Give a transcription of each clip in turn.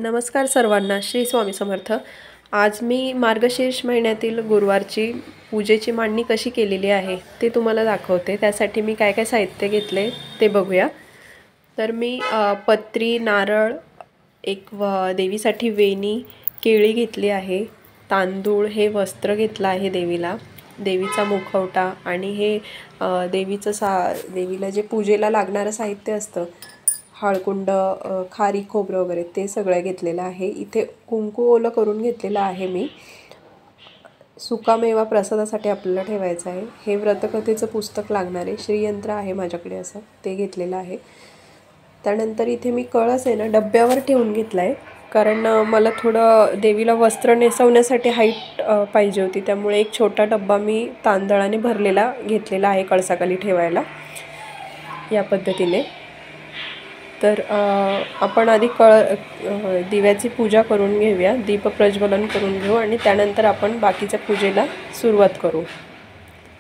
नमस्कार सर्वांना. श्री स्वामी समर्थ. आज मी मार्गशीर्ष महिन्यातील गुरुवारची पूजेची मांडणी कशी केलेली आहे ते तुम्हाला दाखवते. त्यासाठी मी काय काय साहित्य घेतले ते बघूया. तर मी पत्री, नारळ, देवीसाठी वेणी, केळी घेतली आहे, तांदूळ, हे वस्त्र घेतलं आहे देवीला, देवीचा मुखवटा आणि हे देवीला जे पूजेला लागणारं साहित्य असतं, हळकुंड, खारी खोबरं वगैरे, ते सगळं घेतलेलं आहे. इथे कुंकू ओलं करून घेतलेलं आहे मी. सुकामेवा प्रसादासाठी आपल्याला ठेवायचं आहे. हे व्रतकथेचं पुस्तक लागणार आहे, श्रीयंत्र आहे माझ्याकडे, असं ते घेतलेलं आहे. त्यानंतर इथे मी कळस आहे ना डब्यावर ठेवून घेतला आहे, कारण मला थोडं देवीला वस्त्र नेसवण्यासाठी हाईट पाहिजे होती. त्यामुळे एक छोटा डब्बा मी तांदळाने भरलेला घेतलेला आहे कळसाखाली ठेवायला, या पद्धतीने. तर आपण आधी दिव्याची पूजा करून घेऊया, दीप प्रज्वलन करून घेऊ आणि त्यानंतर आपण बाकीच्या पूजेला सुरुवात करू.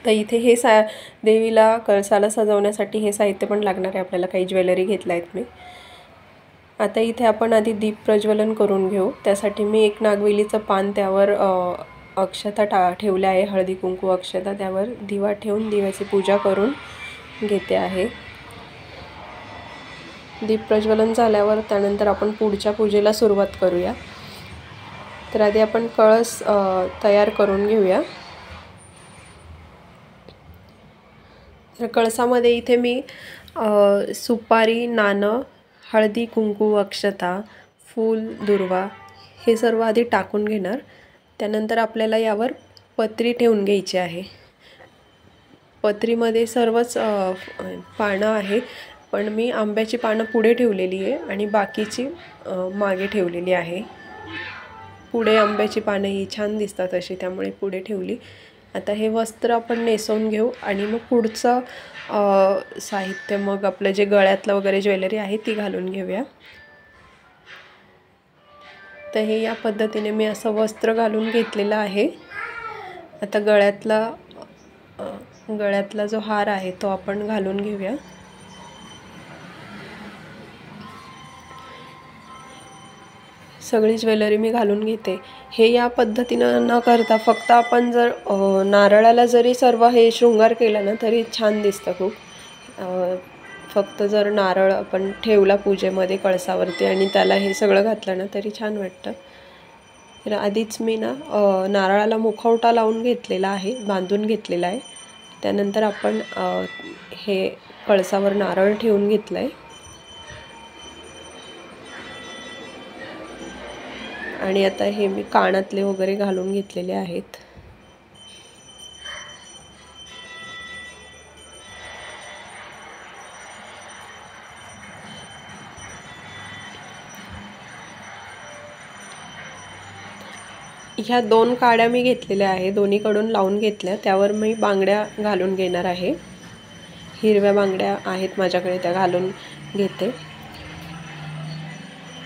तर इथे हे देवीला कळसाला सजवण्यासाठी हे साहित्य पण लागणार आहे आपल्याला. काही ज्वेलरी घेतल्या आहेत मी. आता इथे आपण आधी दीप प्रज्वलन करून घेऊ. त्यासाठी मी एक नागवेलीचं पान, त्यावर अक्षता ठेवल्या आहे, हळदी कुंकू अक्षता, त्यावर दिवा ठेवून दिव्याची पूजा करून घेते आहे. दीप प्रज्वलन झाल्यावर त्यानंतर आपण पुढच्या पूजेला सुरुवात करूया. तर आधी आपण कळस तयार करून घेऊया. तर कळसामध्ये इथे मी सुपारी, नाणं, हळदी कुंकू अक्षता, फूल, दुर्वा हे सर्व आधी टाकून घेणार. त्यानंतर आपल्याला यावर पत्री ठेवून घ्यायची आहे. पत्रीमध्ये सर्वच पानं आहे, पण मी आंब्याची पानं पुढे ठेवलेली आहे आणि बाकीची मागे ठेवलेली आहे. पुढे आंब्याची पानं ही छान दिसतात अशी, त्यामुळे पुढे ठेवली. आता हे वस्त्र आपण नेसवून घेऊ आणि मग पुढचं साहित्य, मग आपलं जे गळ्यातलं वगैरे ज्वेलरी आहे ती घालून घेऊया. तर हे या पद्धतीने मी असं वस्त्र घालून घेतलेलं आहे. आता गळ्यातला जो हार आहे तो आपण घालून घेऊया. सगळी ज्वेलरी मी घालून घेते. हे या पद्धतीनं न करता फक्त आपण जर नारळाला जरी सर्व हे शृंगार केला ना तरी छान दिसतं खूप. फक्त जर नारळ आपण ठेवला पूजेमध्ये कळसावरती आणि त्याला हे सगळं घातलं ना तरी छान वाटतं. तर आधीच मी ना नारळाला मुखवटा लावून घेतलेला आहे, बांधून घेतलेला आहे. त्यानंतर आपण हे कळसावर नारळ ठेवून घेतलं आहे आणि आता हे मी कानातले वगैरे घालून घेतलेले आहेत. ह्या 2 काड्या मी घेतलेल्या आहे, दोन्हीकडून लावून घेतल्या. त्यावर मी बांगड्या घालून घेणार आहे. हिरव्या बांगड्या आहेत माझ्याकडे, त्या घालून घेते.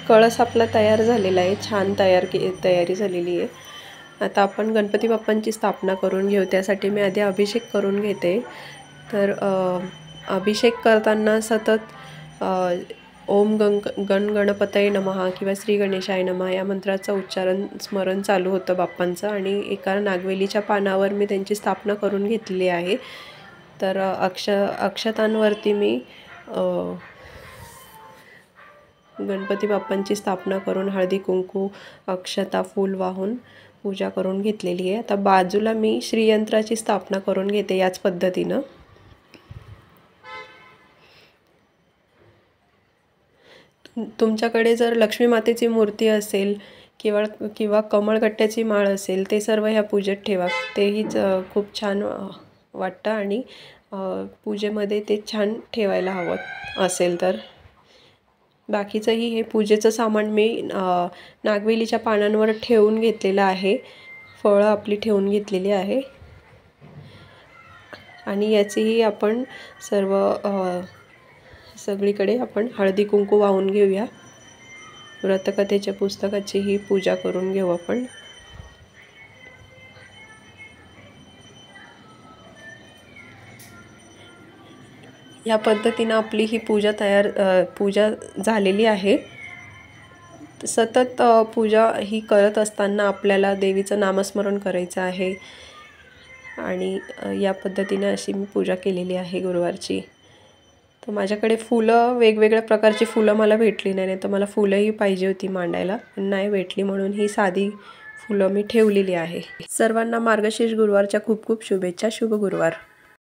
कळस आपला तयार झालेला आहे, छान तयारी झालेली आहे. आता आपण गणपती बाप्पांची स्थापना करून घेऊ. त्यासाठी मी आधी अभिषेक करून घेते. तर अभिषेक करताना सतत ओम गण गणपतये नमः किंवा श्री गणेशाय नमः या मंत्राचं स्मरण चालू होतं बाप्पांचं. आणि एका नागवेलीच्या पानावर मी त्यांची स्थापना करून घेतलेली आहे. तर अक्षतांवरती मी गणपती बाप्पांची स्थापना करून हळदी कुंकू अक्षता फूल वाहून पूजा करून घेतलेली आहे. आता बाजूला मी श्रीयंत्राची स्थापना करून घेते याच पद्धतीनं. तुमच्याकडे जर लक्ष्मी मातेची मूर्ती असेल किंवा कमळगट्ट्याची माळ असेल, ते सर्व ह्या पूजेत ठेवा. तेहीच खूप छान वाटतं आणि पूजेमध्ये ते छान ठेवायला हवं असेल तर. बाकीचंही हे पूजेचं सामान मी नागवेलीच्या पानांवर ठेवून घेतलेलं आहे. फळं आपली ठेवून घेतलेली आहे आणि याचीही आपण सगळीकडे आपण हळदी कुंकू वाहून घेऊया. व्रतकथेच्या पुस्तकाची ही पूजा करून घेऊ आपण. या पद्धतीनं आपली ही पूजा झालेली आहे. सतत पूजा ही करत असताना आपल्याला देवीचं नामस्मरण करायचं आहे आणि या पद्धतीने अशी मी पूजा केलेली आहे गुरुवारची. तर माझ्याकडे फुलं वेगवेगळ्या प्रकारची फुलं मला भेटली नाही, तर मला फुलंही पाहिजे होती मांडायला, पण नाही भेटली, म्हणून ही साधी फुलं मी ठेवलेली आहे. सर्वांना मार्गशीर्ष गुरुवारच्या खूप खूप शुभेच्छा. शुभ गुरुवार.